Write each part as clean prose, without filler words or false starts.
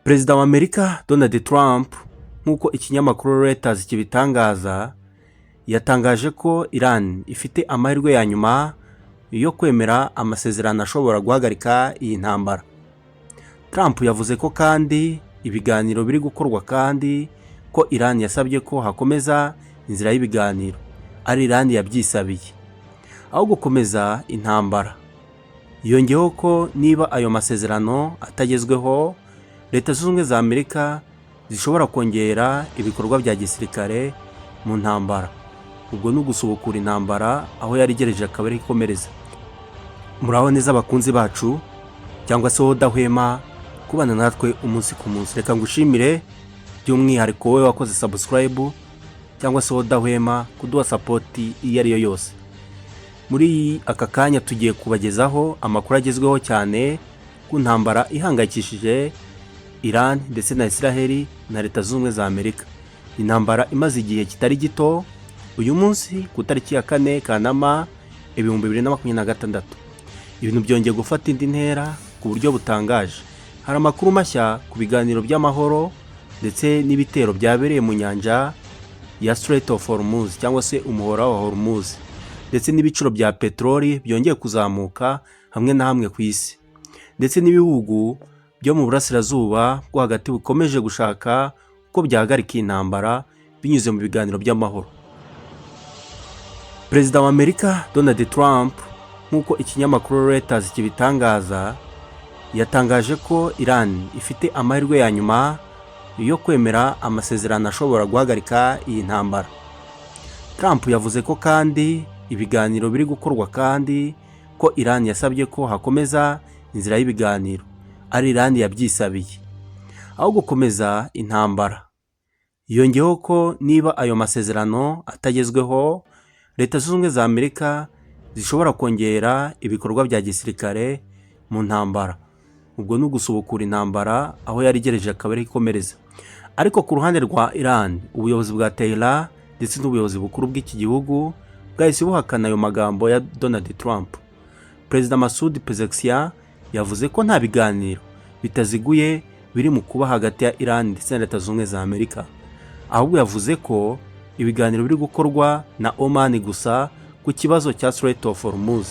Perezida wa Amerika Donald Trump nk'uko ikinyamakuru Reuters kibitangaza yatangaje ko Iran ifite amahirwe ya nyuma yo kwemera amasezerano ashobora guhagarika iyi ntambara. Trump yavuze ko kandi ibiganiro biri gukorwa kandi ko Iran yasabye ko hakomeza inzira y'ibiganiro ari Iran yabyisabiye aho gukomeza intambara. Yongeyeho ko niba ayo masezerano atagezweho Leta Zunze Ubumwe za Amerika zishobora kongera ibikorwa bya gisirikare mu ntambara. Ubwo ni ugusubukura intambara aho yari igereje akaba ari ikomereza. Muraho neza abakunzi bacu cyangwa se wowe udahwema kubana natwe umunsi ku munsi. Reka ngushimire by'umwihariko wowe wakoze subscribe cyangwa se wowe udahwema kuduha support iyo ari yo yose. Muri aka kanya tugiye kubagezaho amakuru agezweho cyane ku ntambara ihangayikishije Iran ndetse na Israel na Leta Zunze Ubumwe za Amerika. Intambara imaze igihe kitari gito uyu munsi ku tariki ya 4 Kanama 2026. Ibintu byongeye gufata indi ntera ku buryo butangaje. Hari amakuru mashya ku biganiro by'amahoro ndetse n'ibitero byabereye mu nyanja ya Strait of Hormuz cyangwa se umuhora wa Hormuz, ndetse n'ibiciro bya petroli byongeye kuzamuka hamwe na hamwe ku isi, ndetse n'ibihugu byo mu burasirazuba bwo hagati bukomeje gushaka uko byahagarika intambara binyuze mu biganiro by'amahoro. Perezida wa Amerika Donald Trump nk'uko ikinyamakuru Reuters kibitangaza yatangaje ko Iran ifite amahirwe ya nyuma yo kwemera amasezerano ashobora guhagarika iyi ntambara. Trump yavuze ko kandi ibiganiro biri gukorwa kandi ko Iran yasabye ko hakomeza inzira y'ibiganiro ari Iran yabyisabiye aho gukomeza intambara. Yongeyeho ko niba ayo masezerano atagezweho Leta Zunze Ubumwe za Amerika zishobora kongera ibikorwa bya gisirikare mu ntambara. Ubwo ni ugusubukura intambara aho yari igereje akaba ari ikomereza. Ariko ku ruhande rwa Iran, ubuyobozi bwa Tehran ndetse n'ubuyobozi bukuru bw'iki gihugu bwahise buhakana ayo magambo ya Donald Trump. Perezida Masoud Pezeshkian yavuze ko nta biganiro bitaziguye biri mu kuba hagati ya Iran ndetse na Leta Zunze Ubumwe za Amerika. Ahubwo yavuze ko ibiganiro biri gukorwa na Oman gusa ku kibazo cya Strait of Hormuz,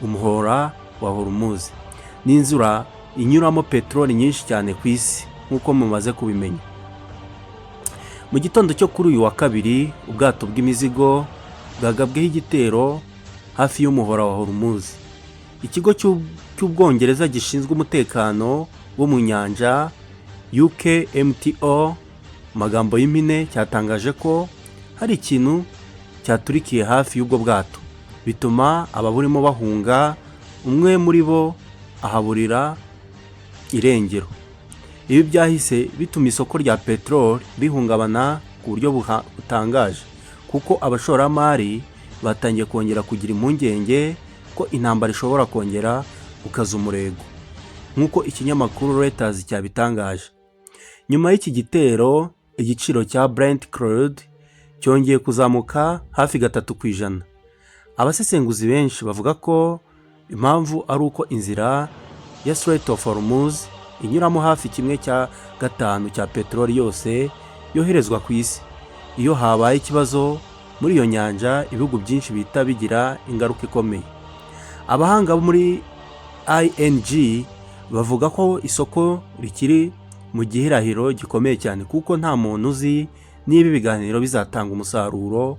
umuhora wa Hormuz. Ni inzira inyuramo petroli nyinshi cyane ku isi nk'uko mumaze kubimenya. Mu gitondo cyo kuri uyu wa kabiri ubwato bw'imizigo bwagabweho igitero hafi y'umuhora wa Hormuz. Ikigo cy'Ubwongereza gishinzwe umutekano wo mu nyanja UKMTO magambo y'impine cyatangaje ko hari ikintu cyaturikiye hafi y'ubwo bwato bituma ababurimo bahunga, umwe muri bo ahaburira irengero. Ibi byahise bituma isoko rya petroli rihungabana ku buryo butangaje kuko abashoramari batangiye kongera kugira impungenge ko intambara ishobora kongera gukaza umurego nk'uko ikinyamakuru Reuters cyabitangaje. Nyuma y'iki gitero igiciro cya Brent crude cyongeye kuzamuka hafi 3%. Abasesenguzi benshi bavuga ko impamvu ari uko inzira ya Strait of Hormuz inyuramo hafi 1/5 cya petroli yose yoherezwa ku isi. Iyo habaye ikibazo muri iyo nyanja ibihugu byinshi bihita bigira ingaruka ikomeye. Abahanga muri ING bavuga ko isoko rikiri mu gihirahiro gikomeye cyane kuko nta muntu uzi niba ibiganiro bizatanga umusaruro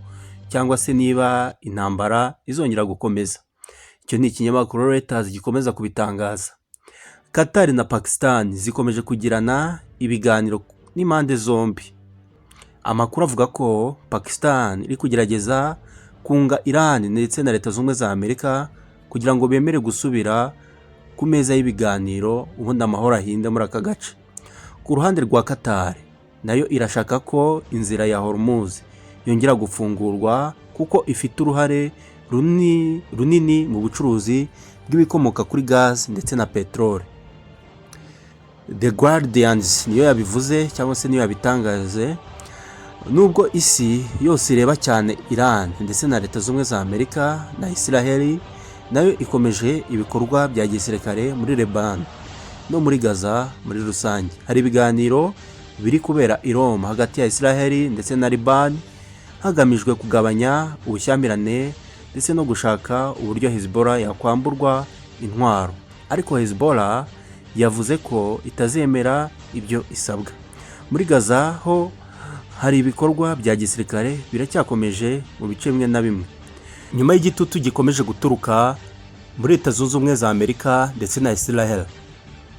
cyangwa se niba intambara izongera gukomeza. Icyo ni ikinyamakuru Reuters gikomeza kubitangaza. Qatar na Pakistan zikomeje kugirana ibiganiro n'impande zombi. Amakuru avuga ko Pakistan iri kugerageza kunga Iran ndetse na Leta Zunze Ubumwe za Amerika kugira ngo bemere gusubira ku meza y'ibiganiro ubundi amahoro ahinde muri aka gace. Ku ruhande rwa Qatar nayo irashaka ko inzira ya Hormuz yongera gufungurwa kuko ifite uruhare runini mu bucuruzi bw'ibikomoka kuri gas ndetse na petroli. The Guardians niyo yabivuze cyangwa se niyo yabitangaje. Nubwo isi yose ireba cyane Iran ndetse na Leta Zunze Ubumwe za Amerika na Israel nayo ikomeje ibikorwa bya gisirikare muri Lebanon. no muri Gaza muri rusange. Hari ibiganiro biri kubera i Roma hagati ya Israel ndetse na Liban hagamijwe kugabanya ubushyamirane ndetse no gushaka uburyo Hezbollah yakwamburwa intwaro. Ariko Hezbollah yavuze ko itazemera ibyo isabwa. Muri Gaza ho hari ibikorwa bya gisirikare biracyakomeje mu bice bimwe na bimwe. Nyuma y'igitutu gikomeje guturuka muri Leta Zunze Ubumwe za Amerika ndetse na Israel,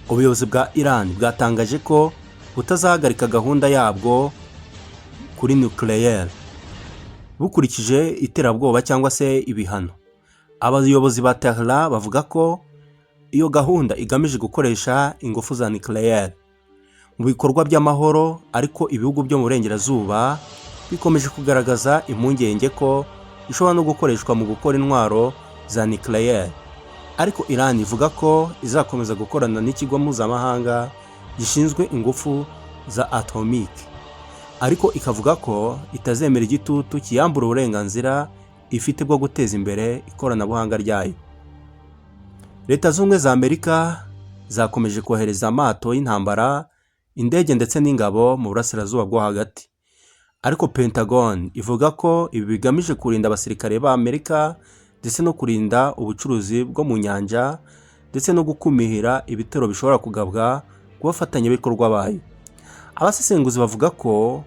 ubuyobozi bwa Iran bwatangaje ko butazahagarika gahunda yabwo kuri nucleaire bukurikije iterabwoba cyangwa se ibihano. Abayobozi ba Tehran bavuga ko iyo gahunda igamije gukoresha ingufu za nucleaire mu bikorwa by'amahoro, ariko ibihugu byo mu burengerazuba bikomeje kugaragaza impungenge ko ishobora no gukoreshwa mu gukora intwaro za nucleaire. Ariko Iran ivuga ko izakomeza gukorana n'ikigo mpuzamahanga gishinzwe ingufu za atomike, ariko ikavuga ko itazemera igitutu kiyambura uburenganzira ifite bwo guteza imbere ikoranabuhanga ryayo. Leta Zunze Ubumwe za Amerika zakomeje kohereza amato y'intambara, indege ndetse n'ingabo mu burasirazuba bwo hagati, ariko Pentagon ivuga ko ibi bigamije kurinda abasirikare ba Amerika ndetse no kurinda ubucuruzi bwo mu nyanja ndetse no gukumira ibitero bishobora kugabwa ku bafatanyabikorwa bayo. Abasesenguzi bavuga ko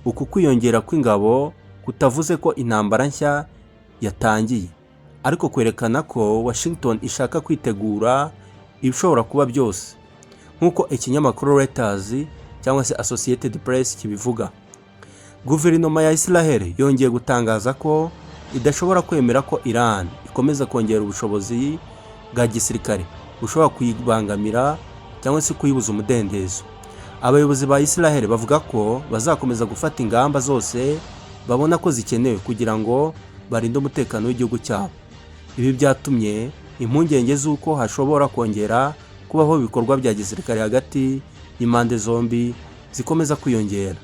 uku kwiyongera kw'ingabo kutavuze ko intambara nshya yatangiye, ariko kwerekana ko Washington ishaka kwitegura ibishobora kuba byose, nk'uko ikinyamakuru Reuters cyangwa se Associated Press kibivuga. Guverinoma ya Israel yongeye gutangaza ko idashobora kwemera ko Iran ikomeza kongera ubushobozi bwa gisirikare bushobora kuyibangamira cyangwa se kuyibuza umudendezo. Abayobozi ba Israel bavuga ko bazakomeza gufata ingamba zose babona ko zikenewe kugira ngo barinde umutekano w'igihugu cyabo. Ibi byatumye impungenge z'uko hashobora kongera kubaho ibikorwa bya gisirikare hagati y'impande zombi zikomeza kwiyongera.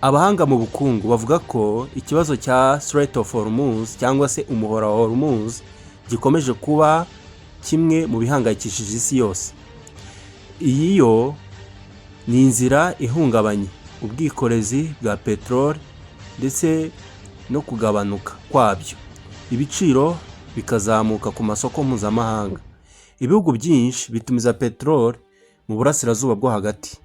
Abahanga mu bukungu bavuga ko ikibazo cya Strait of Hormuz cyangwa se umuhora wa Hormuz gikomeje kuba kimwe mu bihangayikishije isi yose. Iyi yo ni inzira ihungabanye ubwikorezi bwa peteroli ndetse no kugabanuka kwabyo, ibiciro bikazamuka ku masoko mpuzamahanga. Ibihugu byinshi bitumiza peteroli mu burasirazuba bwo hagati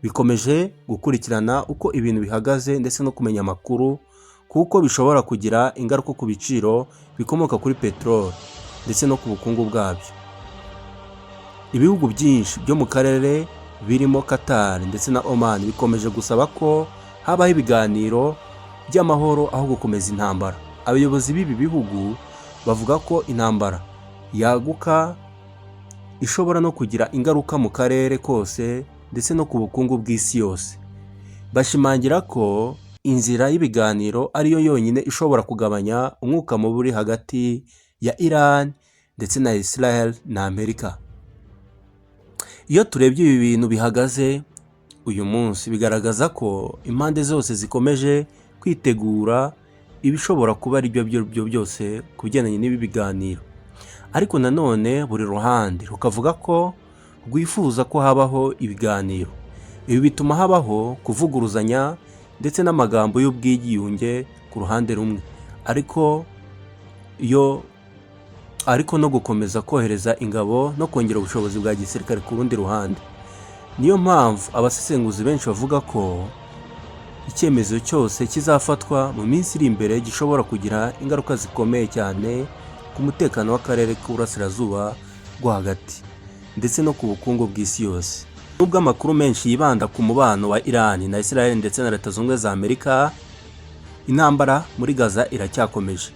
bikomeje gukurikirana uko ibintu bihagaze ndetse no kumenya amakuru, kuko bishobora kugira ingaruka ku biciro bikomoka kuri peteroli ndetse no ku bukungu bwabyo. Ibihugu byinshi byo mu karere birimo Qatar ndetse na Oman bikomeje gusaba ko habaho ibiganiro by'amahoro aho gukomeza intambara. Abayobozi b'ibi bihugu bavuga ko intambara yaguka ishobora no kugira ingaruka mu karere kose ndetse no ku bukungu bw'isi yose. Bashimangira ko inzira y'ibiganiro ariyo yonyine ishobora kugabanya umwuka mubi uri hagati ya Iran ndetse na Israel na Amerika. Iyo turebye ibi bintu bihagaze uyu munsi, bigaragaza ko impande zose zikomeje kwitegura ibishobora kuba ari byo byose ku bigendanye n'ibi biganiro, ariko nanone buri ruhande rukavuga ko rwifuza ko habaho ibiganiro. Ibi bituma habaho kuvuguruzanya ndetse n'amagambo y'ubwiyunge ku ruhande rumwe, ariko no gukomeza kohereza ingabo no kongera ubushobozi bwa gisirikare ku rundi ruhande. Niyo mpamvu abasesenguzi benshi bavuga ko icyemezo cyose kizafatwa mu minsi iri imbere gishobora kugira ingaruka zikomeye cyane ku mutekano w'akarere k'uburasirazuba bwo hagati ndetse no ku bukungu bw'isi yose. Nubwo amakuru menshi yibanda ku mubano wa Iran na Israel ndetse na Leta Zunze Ubumwe za Amerika, intambara muri Gaza iracyakomeje.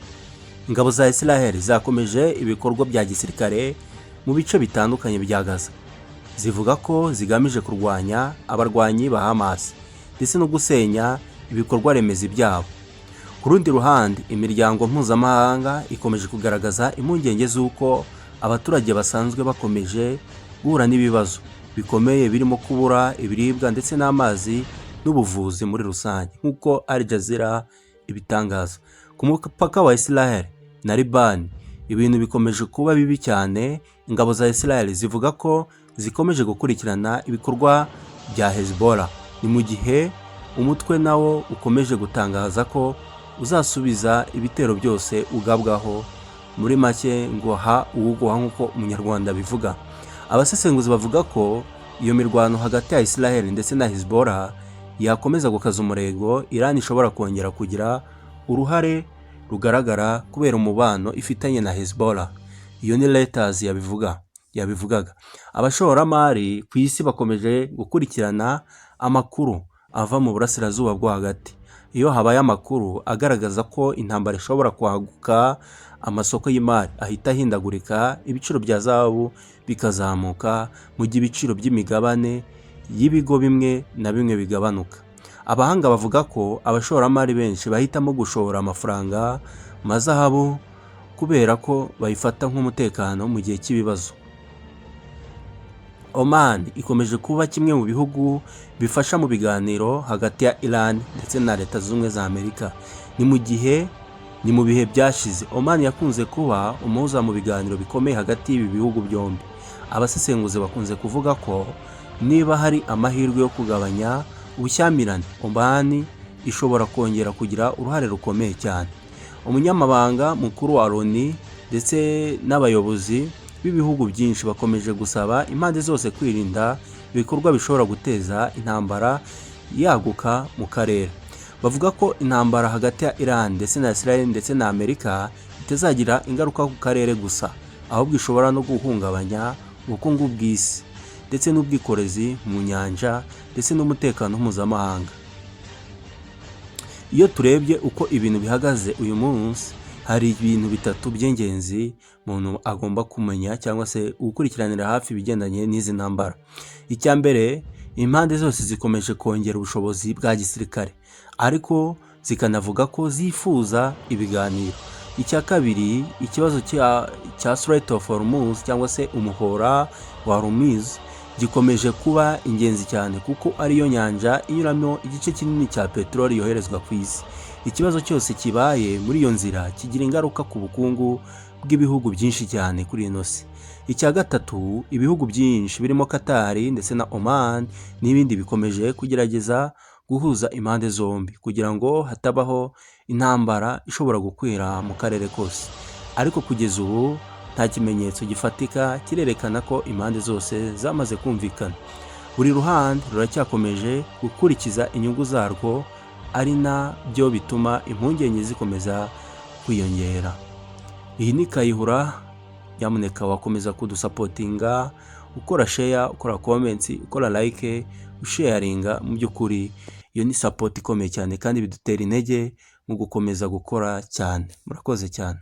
Ingabo za Israel zakomeje ibikorwa bya gisirikare mu bice bitandukanye bya Gaza. Zivuga ko zigamije kurwanya abarwanyi ba Hamas ndetse no gusenya ibikorwa remezo byabo. Ku rundi ruhande, imiryango mpuzamahanga ikomeje kugaragaza impungenge z'uko abaturage basanzwe bakomeje guhura n'ibibazo bikomeye birimo kubura ibiribwa ndetse n'amazi n'ubuvuzi muri rusange, nk'uko Al Jazeera ibitangaza. Ku mupaka wa Israel na Liban, ibintu bikomeje kuba bibi cyane. Ingabo za Israel zivuga ko zikomeje gukurikirana ibikorwa bya Hezbollah, ni mu gihe umutwe nawo ukomeje gutangaza ko uzasubiza ibitero byose ugabwaho. Muri make ngo ha uwuguha nk'uko umunyarwanda bivuga. Abasesenguzi bavuga ko iyo mirwano hagati ya Israel ndetse na Hezbollah yakomeza gukaza umurego, Iran ishobora kongera kugira uruhare rugaragara kubera umubano ifitanye na Hezbollah. Iyo ni Reuters yabivugaga. Abashoramari ku isi bakomeje gukurikirana amakuru ava mu burasirazuba bwo hagati. Iyo habaye amakuru agaragaza ko intambara ishobora kwaguka, amasoko y'imari ahita ahindagurika, ibiciro bya zahabu bikazamuka, mu gihe ibiciro by'imigabane y'ibigo bimwe na bimwe bigabanuka. Abahanga bavuga ko abashoramari benshi bahitamo gushora amafaranga mu zahabu kubera ko bayifata nk'umutekano mu gihe cy'ibibazo. Oman ikomeje kuba kimwe mu bihugu bifasha mu biganiro hagati ya Iran ndetse na Leta Zunze Ubumwe za Amerika. Ni mu bihe byashize Oman yakunze kuba umuhuza mu biganiro bikomeye hagati y'ibi bihugu byombi. Abasesenguzi bakunze kuvuga ko niba hari amahirwe yo kugabanya ubushyamirane, Oman ishobora kongera kugira uruhare rukomeye cyane. Umunyamabanga mukuru wa Loni ndetse n'abayobozi b'ibihugu byinshi bakomeje gusaba impande zose kwirinda ibikorwa bishobora guteza intambara yaguka mu karere. Bavuga ko intambara hagati ya Iran ndetse na Israel ndetse na Amerika itazagira ingaruka ku karere gusa, ahubwo ishobora no guhungabanya ubukungu bw'isi ndetse n'ubwikorezi mu nyanja ndetse n'umutekano mpuzamahanga. Iyo turebye uko ibintu bihagaze uyu munsi, hari ibintu bitatu by'ingenzi umuntu agomba kumenya cyangwa se gukurikiranira hafi ibigendanye n'izi ntambara. Icya mbere, impande zose zikomeje kongera ubushobozi bwa gisirikare, ariko zikanavuga ko zifuza ibiganiro. Icya kabiri, ikibazo cya Strait of Hormuz cyangwa se umuhora wa Hormuz gikomeje kuba ingenzi cyane kuko ariyo nyanja inyuramo igice kinini cya peteroli yoherezwa ku isi. Ikibazo cyose kibaye muri iyo nzira kigira ingaruka ku bukungu bw'ibihugu byinshi cyane kuri ino si. Icya gatatu, ibihugu byinshi birimo Qatar ndetse na Oman n'ibindi bikomeje kugerageza guhuza impande zombi kugira ngo hatabaho intambara ishobora gukwira mu karere kose. Ariko kugeza ubu nta kimenyetso gifatika kirerekana ko impande zose zamaze kumvikana. Buri ruhande ruracyakomeje gukurikiza inyungu zarwo, ari nabyo bituma impungenge zikomeza kwiyongera. Iyi ni Kayihura, nyamuneka wakomeza kudusapotinga ukora share, ukora comments, ukora like, usharinga. Mu by'ukuri iyo ni support ikomeye cyane kandi bidutera intege mu gukomeza gukora cyane. Murakoze cyane.